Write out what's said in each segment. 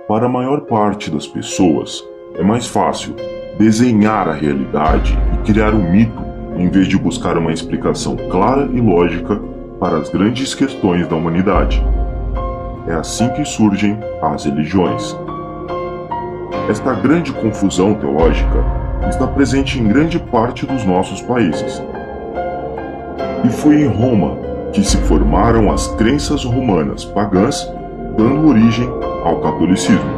Para a maior parte das pessoas, é mais fácil desenhar a realidade e criar um mito em vez de buscar uma explicação clara e lógica para as grandes questões da humanidade. É assim que surgem as religiões. Esta grande confusão teológica está presente em grande parte dos nossos países. E foi em Roma que se formaram as crenças romanas pagãs, dando origem ao catolicismo.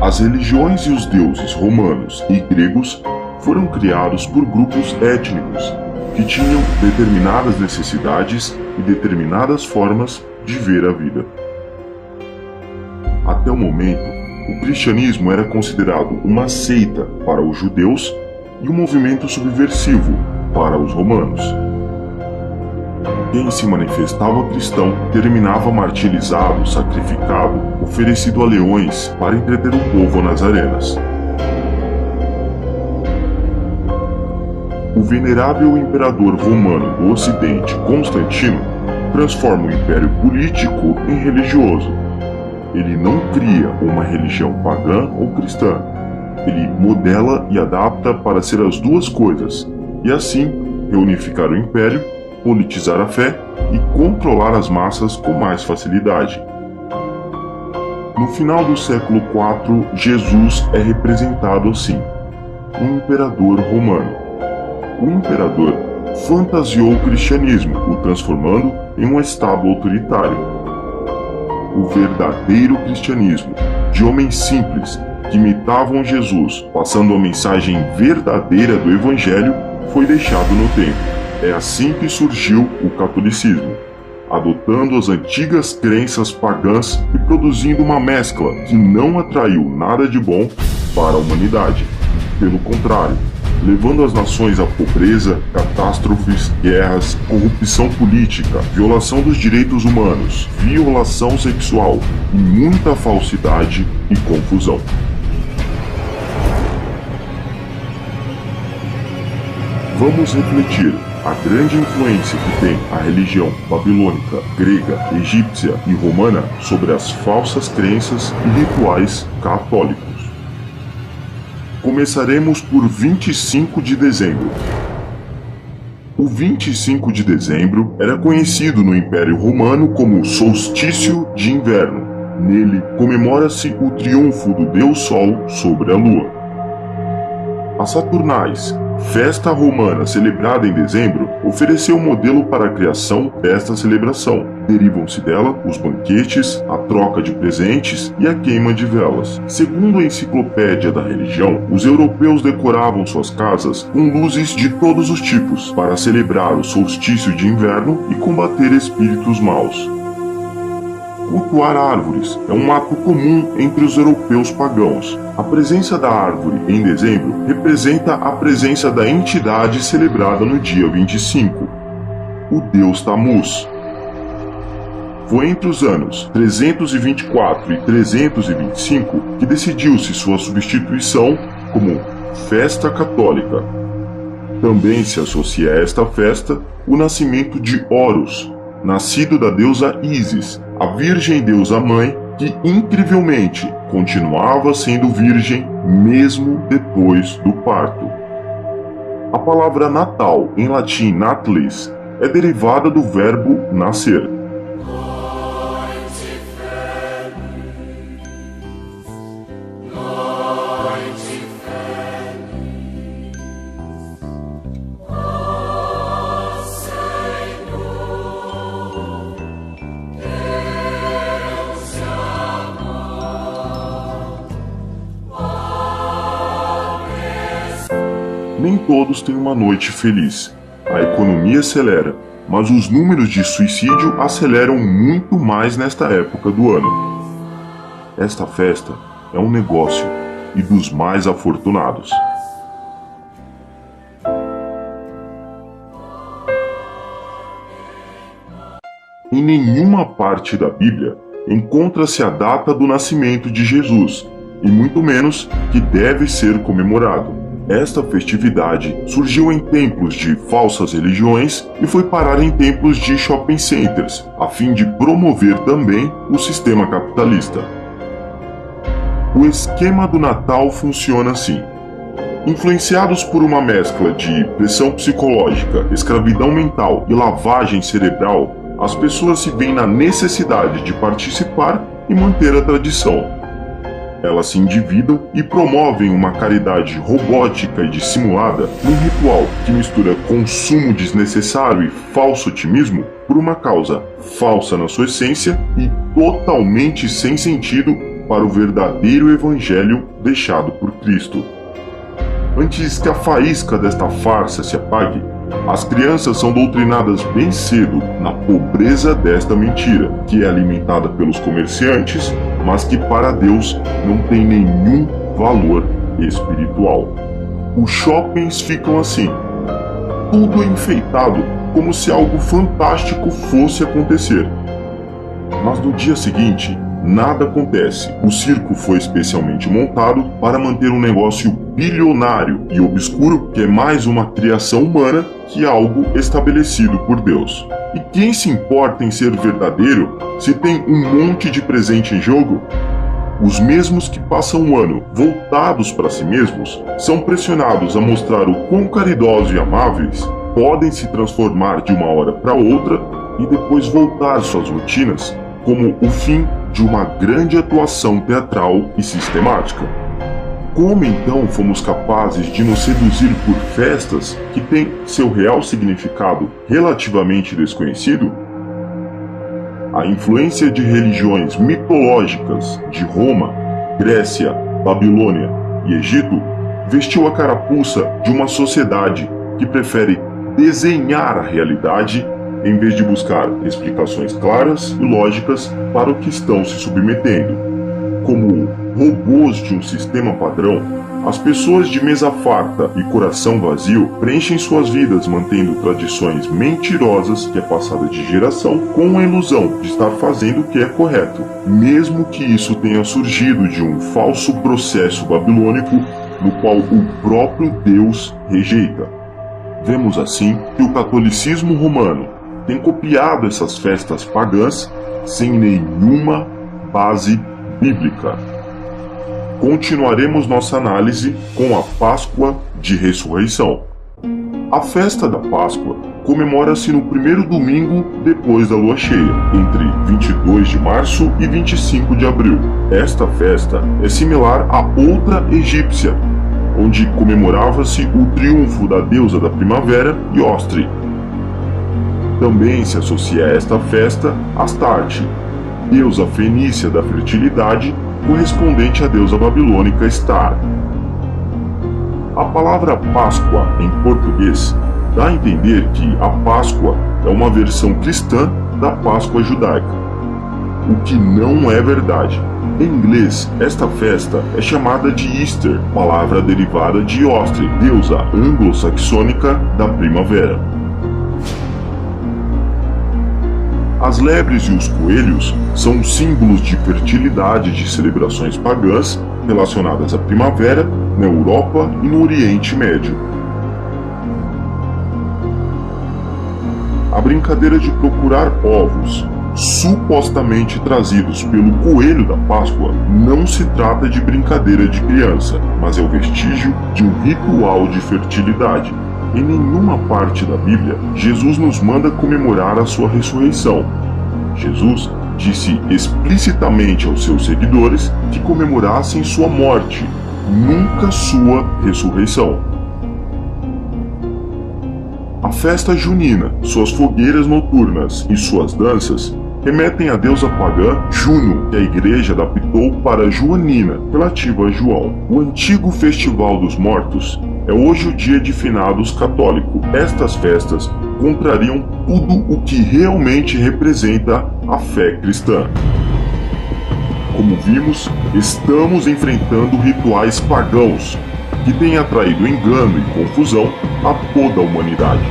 As religiões e os deuses romanos e gregos foram criados por grupos étnicos que tinham determinadas necessidades e determinadas formas de ver a vida. Até o momento, o cristianismo era considerado uma seita para os judeus e um movimento subversivo para os romanos. Quem se manifestava cristão terminava martirizado, sacrificado, oferecido a leões para entreter o povo nas arenas. O venerável imperador romano do Ocidente, Constantino, transforma o império político em religioso. Ele não cria uma religião pagã ou cristã. Ele modela e adapta para ser as duas coisas, e assim reunificar o império, politizar a fé e controlar as massas com mais facilidade. No final do século IV, Jesus é representado assim, um imperador romano. O imperador fantasiou o cristianismo, o transformando em um estado autoritário. O verdadeiro cristianismo, de homens simples que imitavam Jesus, passando a mensagem verdadeira do Evangelho, foi deixado no tempo. É assim que surgiu o catolicismo, adotando as antigas crenças pagãs e produzindo uma mescla que não atraiu nada de bom para a humanidade. Pelo contrário, levando as nações à pobreza, catástrofes, guerras, corrupção política, violação dos direitos humanos, violação sexual e muita falsidade e confusão. Vamos refletir a grande influência que tem a religião babilônica, grega, egípcia e romana sobre as falsas crenças e rituais católicos. Começaremos por 25 de dezembro. O 25 de dezembro era conhecido no Império Romano como solstício de inverno. Nele comemora-se o triunfo do Deus Sol sobre a Lua. As Saturnais, festa romana celebrada em dezembro, ofereceu um modelo para a criação desta celebração. Derivam-se dela os banquetes, a troca de presentes e a queima de velas. Segundo a enciclopédia da religião, os europeus decoravam suas casas com luzes de todos os tipos para celebrar o solstício de inverno e combater espíritos maus. Cultuar árvores é um ato comum entre os europeus pagãos. A presença da árvore em dezembro representa a presença da entidade celebrada no dia 25, o deus Tammuz. Foi entre os anos 324 e 325 que decidiu-se sua substituição como festa católica. Também se associa a esta festa o nascimento de Horus, nascido da deusa Ísis, a virgem deusa mãe que incrivelmente continuava sendo virgem mesmo depois do parto. A palavra Natal, em latim natalis, é derivada do verbo nascer. Nem todos têm uma noite feliz. A economia acelera, mas os números de suicídio aceleram muito mais nesta época do ano. Esta festa é um negócio e dos mais afortunados. Em nenhuma parte da Bíblia encontra-se a data do nascimento de Jesus, e muito menos que deve ser comemorado. Esta festividade surgiu em templos de falsas religiões e foi parar em templos de shopping centers, a fim de promover também o sistema capitalista. O esquema do Natal funciona assim. Influenciados por uma mescla de pressão psicológica, escravidão mental e lavagem cerebral, as pessoas se veem na necessidade de participar e manter a tradição. Elas se endividam e promovem uma caridade robótica e dissimulada num ritual que mistura consumo desnecessário e falso otimismo por uma causa falsa na sua essência e totalmente sem sentido para o verdadeiro evangelho deixado por Cristo. Antes que a faísca desta farsa se apague, as crianças são doutrinadas bem cedo na pobreza desta mentira, que é alimentada pelos comerciantes, mas que para Deus não tem nenhum valor espiritual. Os shoppings ficam assim, tudo enfeitado como se algo fantástico fosse acontecer. Mas no dia seguinte, nada acontece. O circo foi especialmente montado para manter um negócio bilionário e obscuro que é mais uma criação humana que algo estabelecido por Deus. E quem se importa em ser verdadeiro se tem um monte de presente em jogo? Os mesmos que passam um ano voltados para si mesmos são pressionados a mostrar o quão caridosos e amáveis podem se transformar de uma hora para outra e depois voltar às suas rotinas como o fim de uma grande atuação teatral e sistemática. Como então fomos capazes de nos seduzir por festas que têm seu real significado relativamente desconhecido? A influência de religiões mitológicas de Roma, Grécia, Babilônia e Egito vestiu a carapuça de uma sociedade que prefere desenhar a realidade em vez de buscar explicações claras e lógicas para o que estão se submetendo. Como robôs de um sistema padrão, as pessoas de mesa farta e coração vazio preenchem suas vidas mantendo tradições mentirosas que é passada de geração com a ilusão de estar fazendo o que é correto, mesmo que isso tenha surgido de um falso processo babilônico no qual o próprio Deus rejeita. Vemos assim que o catolicismo romano tem copiado essas festas pagãs sem nenhuma base bíblica. Continuaremos nossa análise com a Páscoa de Ressurreição. A festa da Páscoa comemora-se no primeiro domingo depois da lua cheia, entre 22 de março e 25 de abril. Esta festa é similar a outra egípcia, onde comemorava-se o triunfo da deusa da primavera, Iostre. Também se associa a esta festa Astarte, deusa fenícia da fertilidade, correspondente à deusa babilônica Star. A palavra Páscoa em português dá a entender que a Páscoa é uma versão cristã da Páscoa judaica, o que não é verdade. Em inglês, esta festa é chamada de Easter, palavra derivada de Iostre, deusa anglo-saxônica da primavera. As lebres e os coelhos são símbolos de fertilidade de celebrações pagãs relacionadas à primavera na Europa e no Oriente Médio. A brincadeira de procurar ovos, supostamente trazidos pelo coelho da Páscoa, não se trata de brincadeira de criança, mas é o vestígio de um ritual de fertilidade. Em nenhuma parte da Bíblia, Jesus nos manda comemorar a sua ressurreição. Jesus disse explicitamente aos seus seguidores que comemorassem sua morte, nunca sua ressurreição. A festa junina, suas fogueiras noturnas e suas danças remetem à deusa pagã Juno, que a igreja adaptou para Joanina, relativa a João. O antigo Festival dos Mortos é hoje o dia de finados católico. Estas festas contrariam tudo o que realmente representa a fé cristã. Como vimos, estamos enfrentando rituais pagãos que têm atraído engano e confusão a toda a humanidade.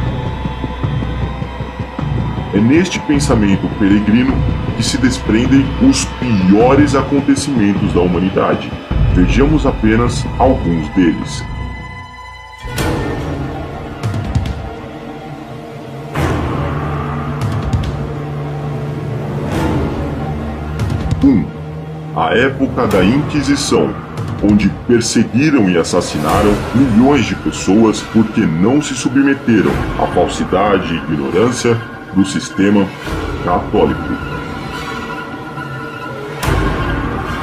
É neste pensamento peregrino que se desprendem os piores acontecimentos da humanidade. Vejamos apenas alguns deles. 1. a época da Inquisição, onde perseguiram e assassinaram milhões de pessoas porque não se submeteram à falsidade e ignorância do sistema católico.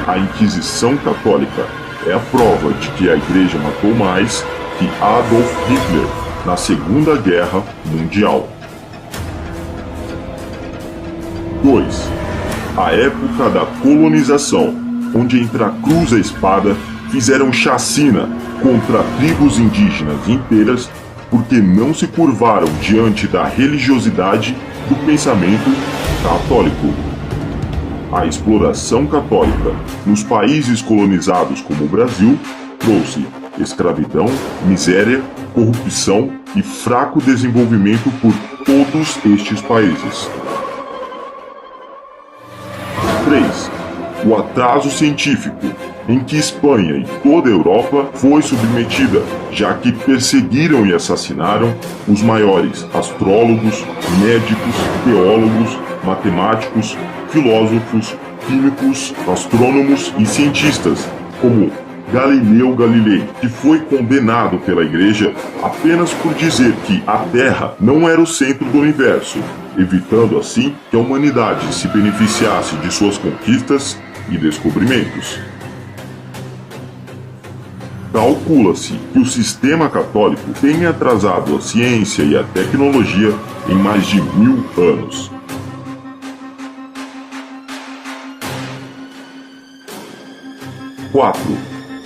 A Inquisição Católica é a prova de que a Igreja matou mais que Adolf Hitler na Segunda Guerra Mundial. 2. A época da colonização, onde entre a cruz e a espada fizeram chacina contra tribos indígenas inteiras porque não se curvaram diante da religiosidade do pensamento católico. A exploração católica nos países colonizados como o Brasil trouxe escravidão, miséria, corrupção e fraco desenvolvimento por todos estes países. 3. O atraso científico, em que Espanha e toda a Europa foi submetida, já que perseguiram e assassinaram os maiores astrólogos, médicos, teólogos, matemáticos, filósofos, químicos, astrônomos e cientistas, como Galileu Galilei, que foi condenado pela Igreja apenas por dizer que a Terra não era o centro do universo, evitando assim que a humanidade se beneficiasse de suas conquistas e descobrimentos. Calcula-se que o sistema católico tenha atrasado a ciência e a tecnologia em mais de 1000 anos. 4.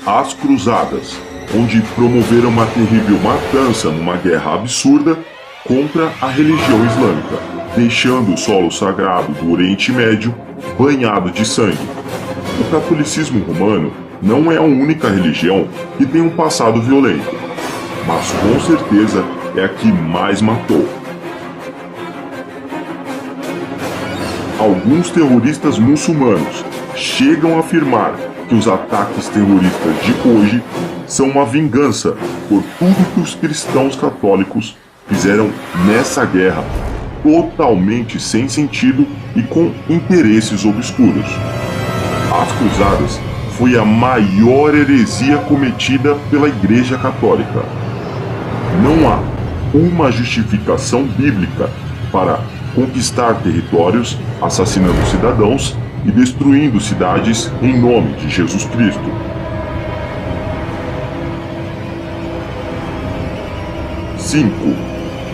As Cruzadas, onde promoveram uma terrível matança numa guerra absurda contra a religião islâmica, deixando o solo sagrado do Oriente Médio banhado de sangue. O catolicismo romano não é a única religião que tem um passado violento, mas com certeza é a que mais matou. Alguns terroristas muçulmanos chegam a afirmar que os ataques terroristas de hoje são uma vingança por tudo que os cristãos católicos fizeram nessa guerra totalmente sem sentido e com interesses obscuros. As Cruzadas foi a maior heresia cometida pela Igreja Católica. Não há uma justificação bíblica para conquistar territórios, assassinando cidadãos e destruindo cidades em nome de Jesus Cristo. 5.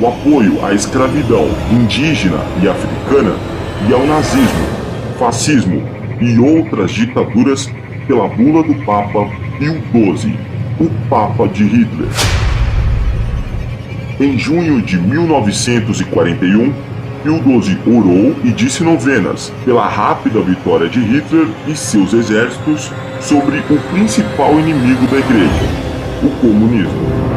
O apoio à escravidão indígena e africana e ao nazismo, fascismo e outras ditaduras pela bula do Papa Pio XII, o Papa de Hitler. Em junho de 1941, Pio XII orou e disse novenas pela rápida vitória de Hitler e seus exércitos sobre o principal inimigo da Igreja, o comunismo.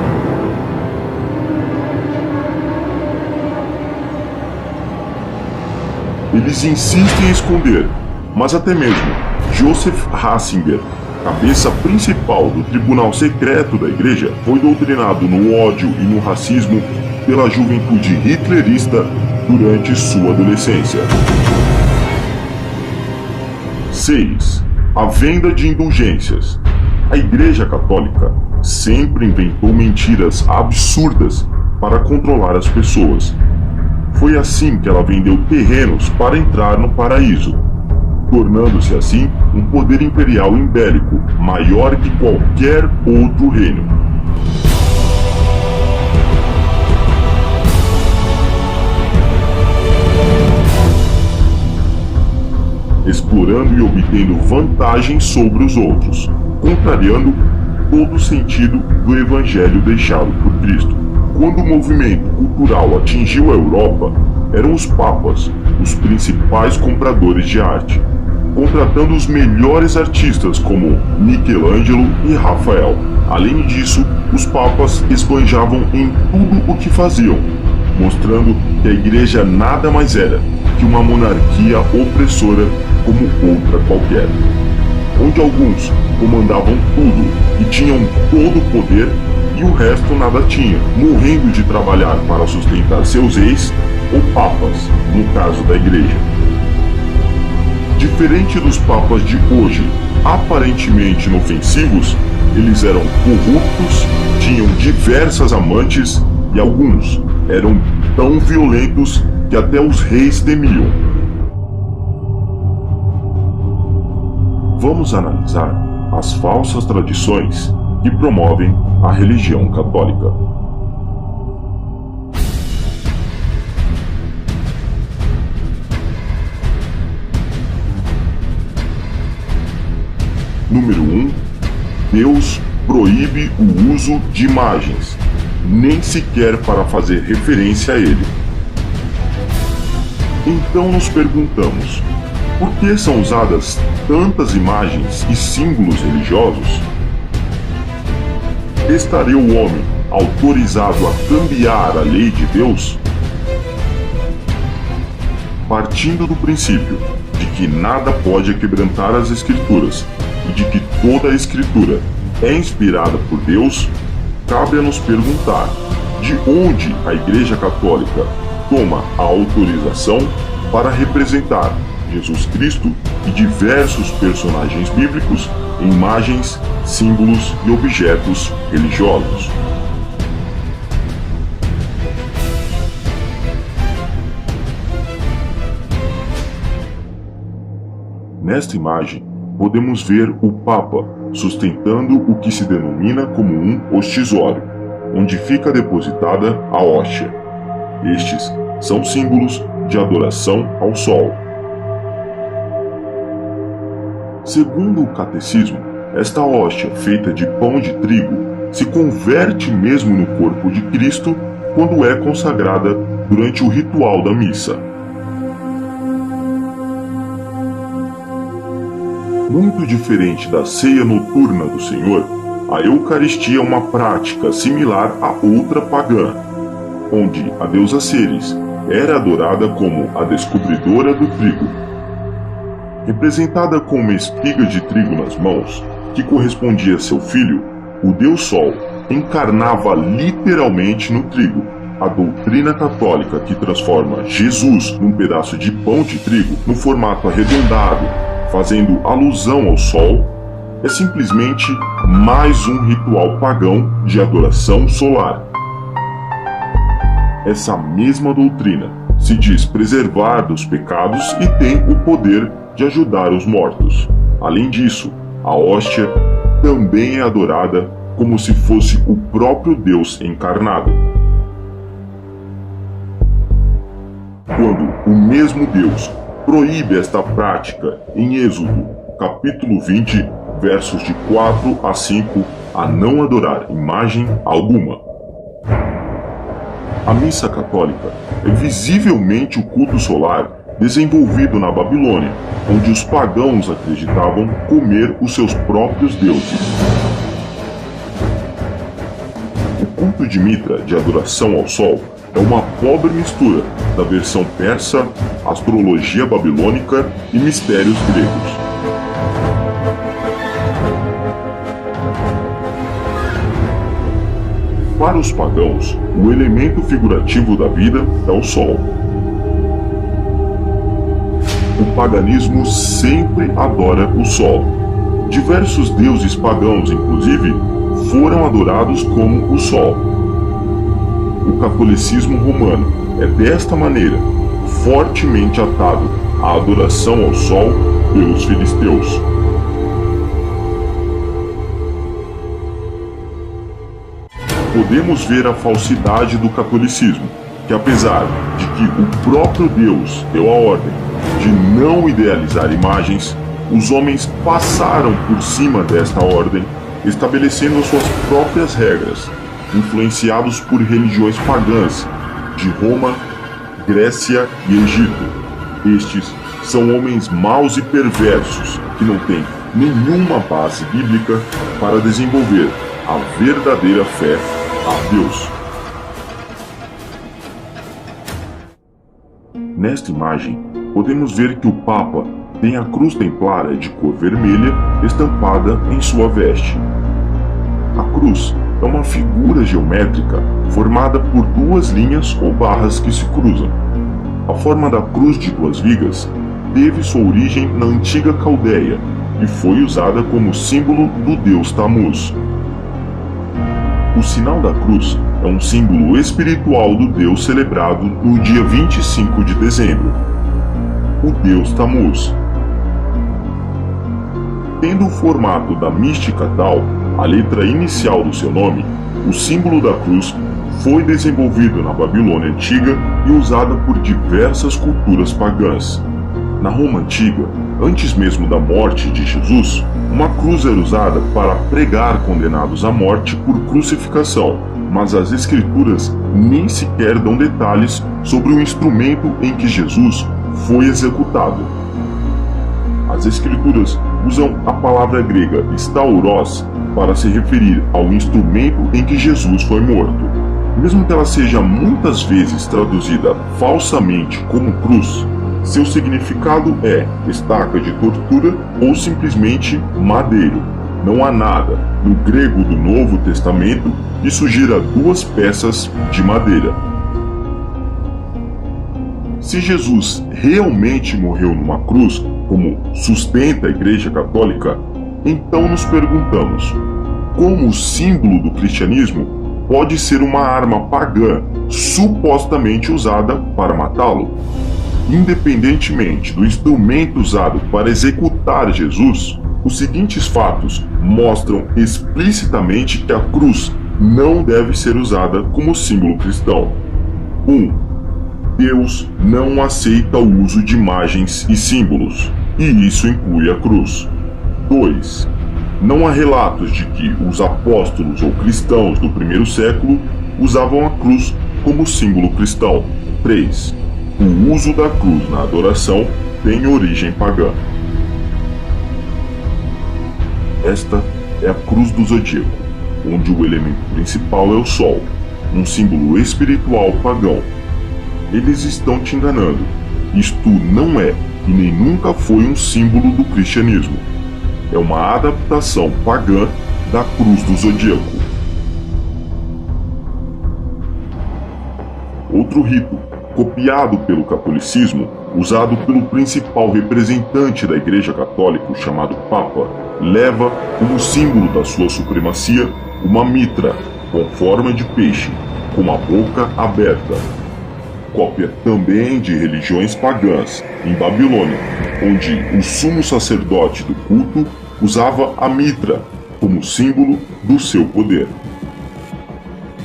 Eles insistem em esconder, mas até mesmo Joseph Ratzinger, cabeça principal do tribunal secreto da Igreja, foi doutrinado no ódio e no racismo pela juventude hitlerista durante sua adolescência. 6. A venda de indulgências. A Igreja Católica sempre inventou mentiras absurdas para controlar as pessoas. Foi assim que ela vendeu terrenos para entrar no paraíso, tornando-se assim um poder imperial imbélico maior que qualquer outro reino. Explorando e obtendo vantagem sobre os outros, contrariando todo o sentido do evangelho deixado por Cristo. Quando o movimento cultural atingiu a Europa, eram os papas os principais compradores de arte, contratando os melhores artistas como Michelangelo e Rafael. Além disso, os papas esbanjavam em tudo o que faziam, mostrando que a Igreja nada mais era que uma monarquia opressora como outra qualquer, onde alguns comandavam tudo e tinham todo o poder e o resto nada tinha, morrendo de trabalhar para sustentar seus reis ou papas, no caso da Igreja. De Diferente dos papas de hoje, aparentemente inofensivos, eles eram corruptos, tinham diversas amantes e alguns eram tão violentos que até os reis temiam. Vamos analisar as falsas tradições que promovem a religião católica. Número 1. Deus proíbe o uso de imagens, nem sequer para fazer referência a ele. Então nos perguntamos, por que são usadas tantas imagens e símbolos religiosos? Estaria o homem autorizado a cambiar a lei de Deus? Partindo do princípio de que nada pode quebrantar as Escrituras e de que toda a Escritura é inspirada por Deus, cabe a nos perguntar de onde a Igreja Católica toma a autorização para representar Jesus Cristo e diversos personagens bíblicos em imagens, símbolos e objetos religiosos. Nesta imagem, podemos ver o Papa sustentando o que se denomina como um ostisório, onde fica depositada a hóstia. Estes são símbolos de adoração ao Sol. Segundo o Catecismo, esta hóstia feita de pão de trigo se converte mesmo no corpo de Cristo quando é consagrada durante o ritual da missa. Muito diferente da ceia noturna do Senhor, a Eucaristia é uma prática similar a outra pagã, onde a deusa Ceres era adorada como a descobridora do trigo. Representada com uma espiga de trigo nas mãos, que correspondia a seu filho, o Deus Sol encarnava literalmente no trigo. A doutrina católica que transforma Jesus num pedaço de pão de trigo no formato arredondado, fazendo alusão ao Sol, é simplesmente mais um ritual pagão de adoração solar. Essa mesma doutrina se diz preservar dos pecados e tem o poder de ajudar os mortos. Além disso, a hóstia também é adorada como se fosse o próprio Deus encarnado. Quando o mesmo Deus proíbe esta prática em Êxodo, capítulo 20, versos de 4 a 5, a não adorar imagem alguma. A missa católica é visivelmente o culto solar desenvolvido na Babilônia, onde os pagãos acreditavam comer os seus próprios deuses. O culto de Mitra de adoração ao Sol é uma pobre mistura da versão persa, astrologia babilônica e mistérios gregos. Para os pagãos, o elemento figurativo da vida é o Sol. O paganismo sempre adora o Sol. Diversos deuses pagãos, inclusive, foram adorados como o Sol. O catolicismo romano é desta maneira fortemente atado à adoração ao Sol pelos filisteus. Podemos ver a falsidade do catolicismo, que apesar de que o próprio Deus deu a ordem de não idealizar imagens, os homens passaram por cima desta ordem, estabelecendo suas próprias regras, influenciados por religiões pagãs de Roma, Grécia e Egito. Estes são homens maus e perversos que não têm nenhuma base bíblica para desenvolver a verdadeira fé a Deus. Nesta imagem, podemos ver que o Papa tem a cruz templária de cor vermelha estampada em sua veste. A cruz é uma figura geométrica formada por duas linhas ou barras que se cruzam. A forma da cruz de duas vigas teve sua origem na antiga Caldeia e foi usada como símbolo do deus Tammuz. O sinal da cruz é um símbolo espiritual do deus celebrado no dia 25 de dezembro, o deus Tammuz. Tendo o formato da mística Tau, a letra inicial do seu nome, o símbolo da cruz foi desenvolvido na Babilônia Antiga e usada por diversas culturas pagãs. Na Roma Antiga, antes mesmo da morte de Jesus, uma cruz era usada para pregar condenados à morte por crucificação, mas as Escrituras nem sequer dão detalhes sobre o instrumento em que Jesus foi executado. As Escrituras usam a palavra grega stauros para se referir ao instrumento em que Jesus foi morto. Mesmo que ela seja muitas vezes traduzida falsamente como cruz, seu significado é estaca de tortura ou simplesmente madeiro. Não há nada no grego do Novo Testamento que sugira duas peças de madeira. Se Jesus realmente morreu numa cruz, como sustenta a Igreja Católica, então nos perguntamos: como o símbolo do cristianismo pode ser uma arma pagã supostamente usada para matá-lo? Independentemente do instrumento usado para executar Jesus, os seguintes fatos mostram explicitamente que a cruz não deve ser usada como símbolo cristão. 1. Deus não aceita o uso de imagens e símbolos, e isso inclui a cruz. 2. Não há relatos de que os apóstolos ou cristãos do primeiro século usavam a cruz como símbolo cristão. 3. O uso da cruz na adoração tem origem pagã. Esta é a cruz do zodíaco, onde o elemento principal é o Sol, um símbolo espiritual pagão. Eles estão te enganando. Isto não é e nem nunca foi um símbolo do cristianismo. É uma adaptação pagã da cruz do zodíaco. Outro rito, copiado pelo catolicismo, usado pelo principal representante da Igreja Católica, chamado Papa, leva como símbolo da sua supremacia uma mitra com forma de peixe, com a boca aberta. Cópia também de religiões pagãs, em Babilônia, onde o sumo sacerdote do culto usava a mitra como símbolo do seu poder.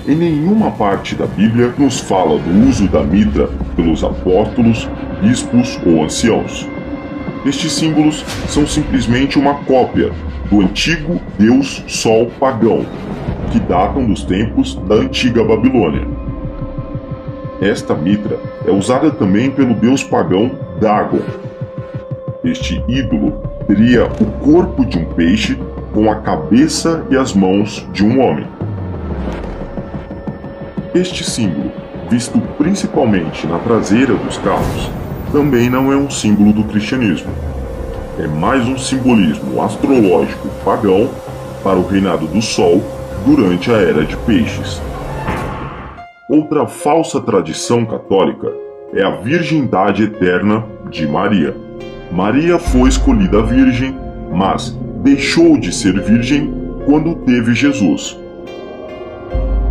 Em nenhuma parte da Bíblia nos fala do uso da mitra pelos apóstolos, bispos ou anciãos. Estes símbolos são simplesmente uma cópia do antigo deus Sol pagão, que datam dos tempos da antiga Babilônia. Esta mitra é usada também pelo deus pagão Dagon. Este ídolo teria o corpo de um peixe com a cabeça e as mãos de um homem. Este símbolo, visto principalmente na traseira dos carros, também não é um símbolo do cristianismo. É mais um simbolismo astrológico pagão para o reinado do Sol durante a Era de Peixes. Outra falsa tradição católica é a virgindade eterna de Maria. Maria foi escolhida virgem, mas deixou de ser virgem quando teve Jesus.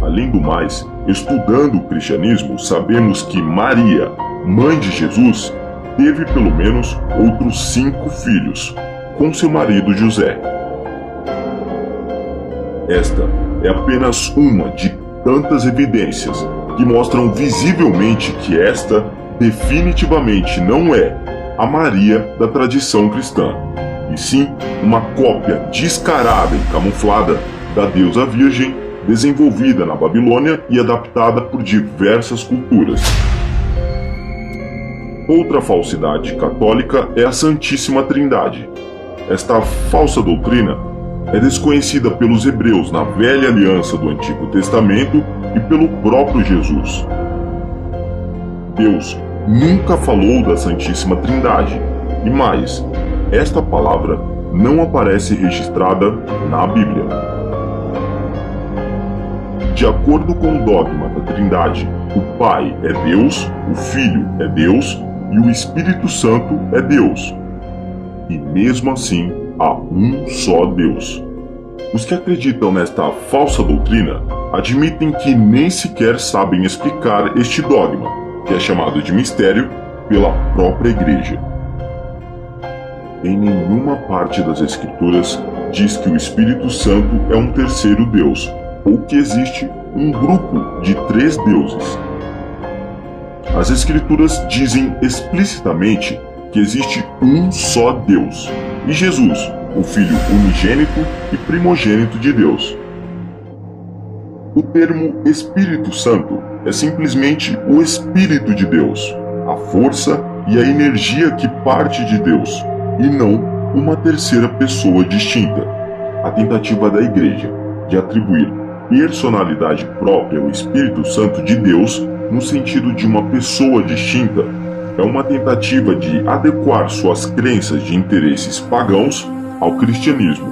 Além do mais, estudando o cristianismo, sabemos que Maria, mãe de Jesus, teve pelo menos outros 5 filhos, com seu marido José. Esta é apenas uma de tantas evidências que mostram visivelmente que esta definitivamente não é a Maria da tradição cristã, e sim uma cópia descarada e camuflada da deusa virgem desenvolvida na Babilônia e adaptada por diversas culturas. Outra falsidade católica é a Santíssima Trindade. Esta falsa doutrina é desconhecida pelos hebreus na Velha Aliança do Antigo Testamento e pelo próprio Jesus. Deus nunca falou da Santíssima Trindade, e mais, esta palavra não aparece registrada na Bíblia. De acordo com o dogma da Trindade, o Pai é Deus, o Filho é Deus e o Espírito Santo é Deus. E mesmo assim, há um só Deus. Os que acreditam nesta falsa doutrina admitem que nem sequer sabem explicar este dogma, que é chamado de mistério pela própria Igreja. Em nenhuma parte das Escrituras diz que o Espírito Santo é um terceiro Deus, ou que existe um grupo de 3 deuses. As Escrituras dizem explicitamente que existe um só Deus, e Jesus, o Filho unigênito e primogênito de Deus. O termo Espírito Santo é simplesmente o Espírito de Deus, a força e a energia que parte de Deus, e não uma terceira pessoa distinta. A tentativa da Igreja de atribuir personalidade própria ao Espírito Santo de Deus, no sentido de uma pessoa distinta, é uma tentativa de adequar suas crenças de interesses pagãos ao cristianismo.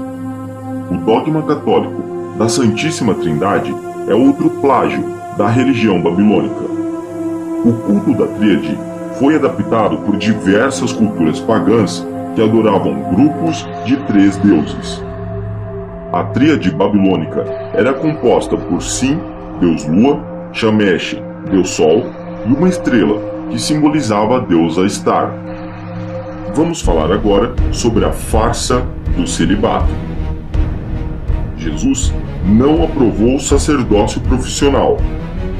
O dogma católico da Santíssima Trindade é outro plágio da religião babilônica. O culto da Tríade foi adaptado por diversas culturas pagãs que adoravam grupos de 3 deuses. A Tríade babilônica era composta por Sim, Deus Lua, Shamesh, Deus Sol, e uma estrela, que simbolizava a deusa Star. Vamos falar agora sobre a farsa do celibato. Jesus não aprovou o sacerdócio profissional.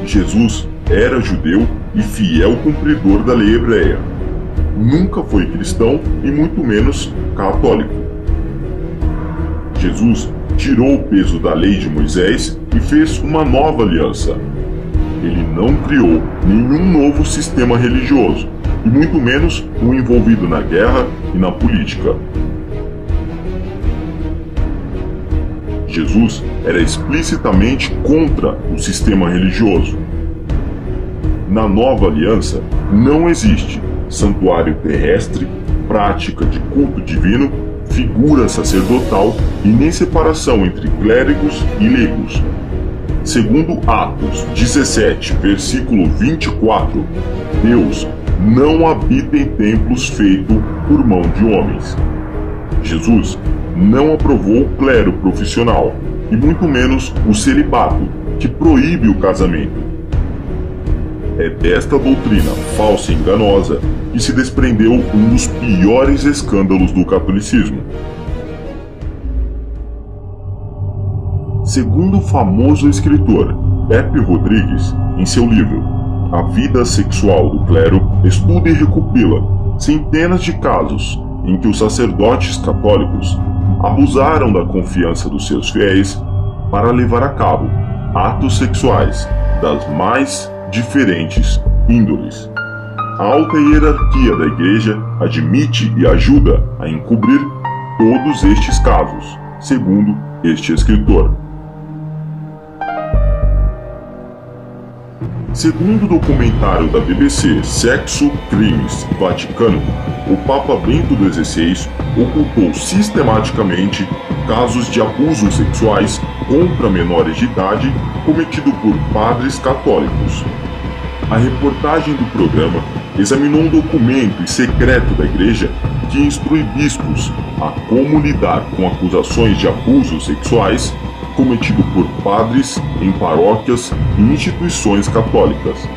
Jesus era judeu e fiel cumpridor da lei hebreia. Nunca foi cristão e muito menos católico. Jesus tirou o peso da lei de Moisés e fez uma nova aliança. Ele não criou nenhum novo sistema religioso, e muito menos um envolvido na guerra e na política. Jesus era explicitamente contra o sistema religioso. Na nova aliança não existe santuário terrestre, prática de culto divino, figura sacerdotal e nem separação entre clérigos e leigos. Segundo Atos 17, versículo 24, Deus não habita em templos feitos por mão de homens. Jesus não aprovou o clero profissional, e muito menos o celibato, que proíbe o casamento. É desta doutrina falsa e enganosa que se desprendeu um dos piores escândalos do catolicismo. Segundo o famoso escritor Pepe Rodrigues, em seu livro A Vida Sexual do Clero, estuda e recopila centenas de casos em que os sacerdotes católicos abusaram da confiança dos seus fiéis para levar a cabo atos sexuais das mais diferentes índoles. A alta hierarquia da Igreja admite e ajuda a encobrir todos estes casos, segundo este escritor. Segundo o documentário da BBC Sexo, Crimes, Vaticano, o Papa Bento XVI ocultou sistematicamente casos de abusos sexuais contra menores de idade cometido por padres católicos. A reportagem do programa examinou um documento secreto da Igreja que instrui bispos a como lidar com acusações de abusos sexuais cometido por padres em paróquias e instituições católicas.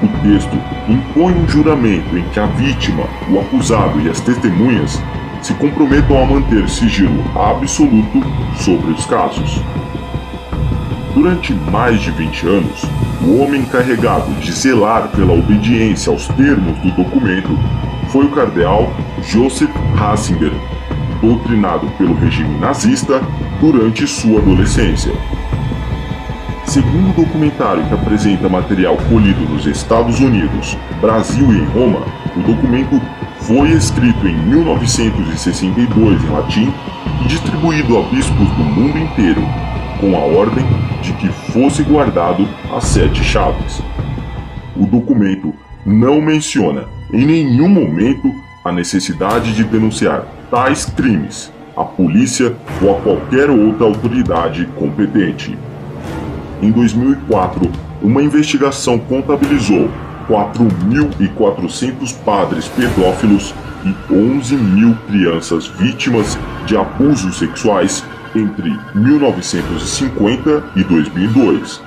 O texto impõe um juramento em que a vítima, o acusado e as testemunhas se comprometam a manter sigilo absoluto sobre os casos. Durante mais de 20 anos, o homem encarregado de zelar pela obediência aos termos do documento foi o cardeal Joseph Ratzinger, doutrinado pelo regime nazista durante sua adolescência. Segundo o documentário que apresenta material colhido nos Estados Unidos, Brasil e em Roma, o documento foi escrito em 1962 em latim e distribuído a bispos do mundo inteiro, com a ordem de que fosse guardado às 7 chaves. O documento não menciona em nenhum momento a necessidade de denunciar tais crimes à polícia ou a qualquer outra autoridade competente. Em 2004, uma investigação contabilizou 4.400 padres pedófilos e 11.000 crianças vítimas de abusos sexuais entre 1950 e 2002.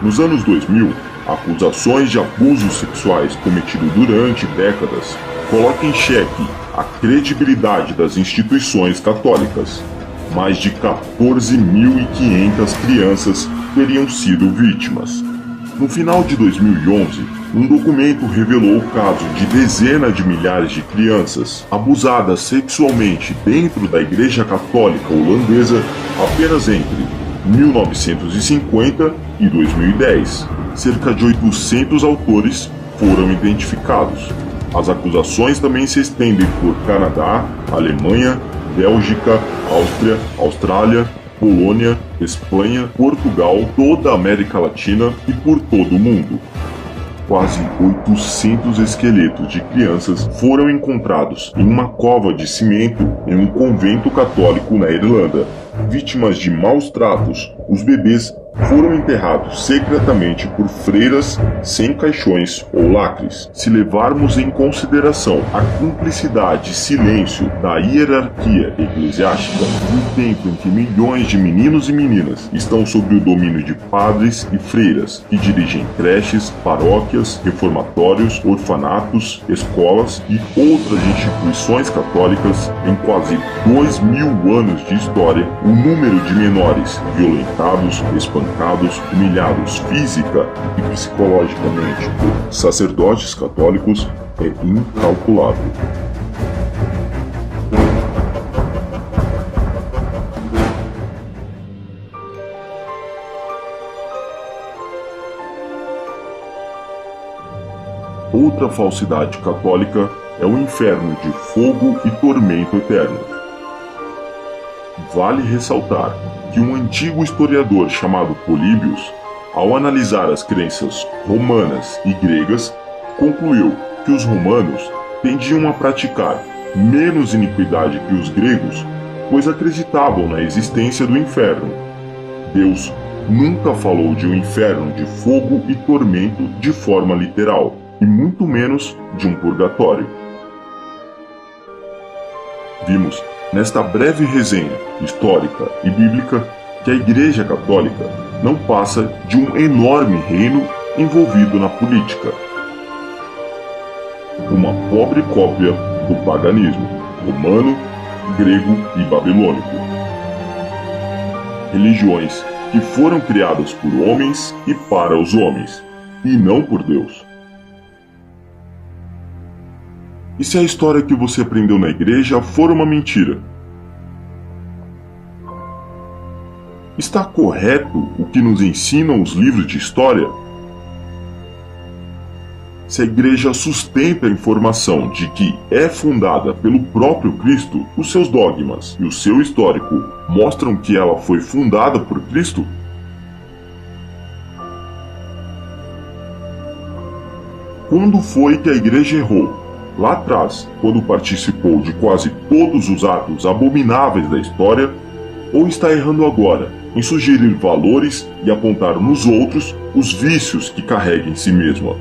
Nos anos 2000, acusações de abusos sexuais cometidos durante décadas colocam em xeque a credibilidade das instituições católicas. Mais de 14.500 crianças teriam sido vítimas. No final de 2011, um documento revelou o caso de dezenas de milhares de crianças abusadas sexualmente dentro da Igreja Católica Holandesa apenas entre 1950 e 2010. Cerca de 800 autores foram identificados. As acusações também se estendem por Canadá, Alemanha, Bélgica, Áustria, Austrália, Polônia, Espanha, Portugal, toda a América Latina e por todo o mundo. Quase 800 esqueletos de crianças foram encontrados em uma cova de cimento em um convento católico na Irlanda. Vítimas de maus tratos, os bebês foram enterrados secretamente por freiras sem caixões ou lacres. Se levarmos em consideração a cumplicidade e silêncio da hierarquia eclesiástica, no tempo em que milhões de meninos e meninas estão sob o domínio de padres e freiras que dirigem creches, paróquias, reformatórios, orfanatos, escolas e outras instituições católicas, em quase 2.000 anos de história, o número de menores violentados, espancados, humilhados física e psicologicamente por sacerdotes católicos é incalculável. Outra falsidade católica é o inferno de fogo e tormento eterno. Vale ressaltar que um antigo historiador chamado Políbios, ao analisar as crenças romanas e gregas, concluiu que os romanos tendiam a praticar menos iniquidade que os gregos, pois acreditavam na existência do inferno. Deus nunca falou de um inferno de fogo e tormento de forma literal, e muito menos de um purgatório. Vimos nesta breve resenha histórica e bíblica que a Igreja Católica não passa de um enorme reino envolvido na política. Uma pobre cópia do paganismo romano, grego e babilônico. Religiões que foram criadas por homens e para os homens, e não por Deus. E se a história que você aprendeu na igreja for uma mentira? Está correto o que nos ensinam os livros de história? Se a igreja sustenta a informação de que é fundada pelo próprio Cristo, os seus dogmas e o seu histórico mostram que ela foi fundada por Cristo? Quando foi que a igreja errou? Lá atrás, quando participou de quase todos os atos abomináveis da história, ou está errando agora em sugerir valores e apontar nos outros os vícios que carrega em si mesma?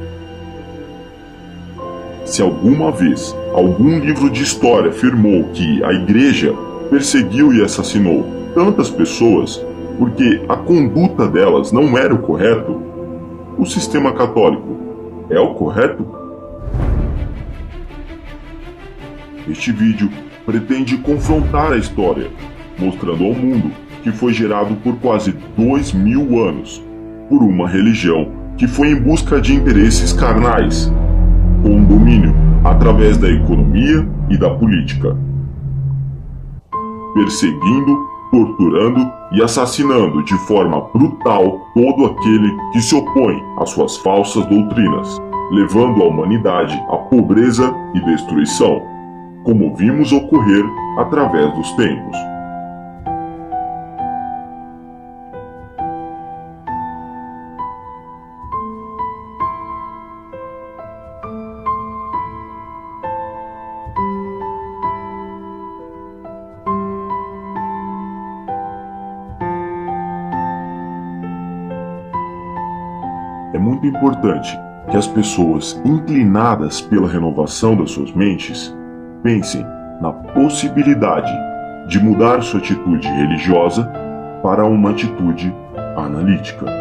Se alguma vez algum livro de história afirmou que a igreja perseguiu e assassinou tantas pessoas porque a conduta delas não era o correto, o sistema católico é o correto? Este vídeo pretende confrontar a história, mostrando ao mundo que foi gerado por quase 2.000 anos por uma religião que foi em busca de interesses carnais, com domínio através da economia e da política, perseguindo, torturando e assassinando de forma brutal todo aquele que se opõe às suas falsas doutrinas, levando a humanidade à pobreza e destruição, como vimos ocorrer através dos tempos. É muito importante que as pessoas inclinadas pela renovação das suas mentes pensem na possibilidade de mudar sua atitude religiosa para uma atitude analítica.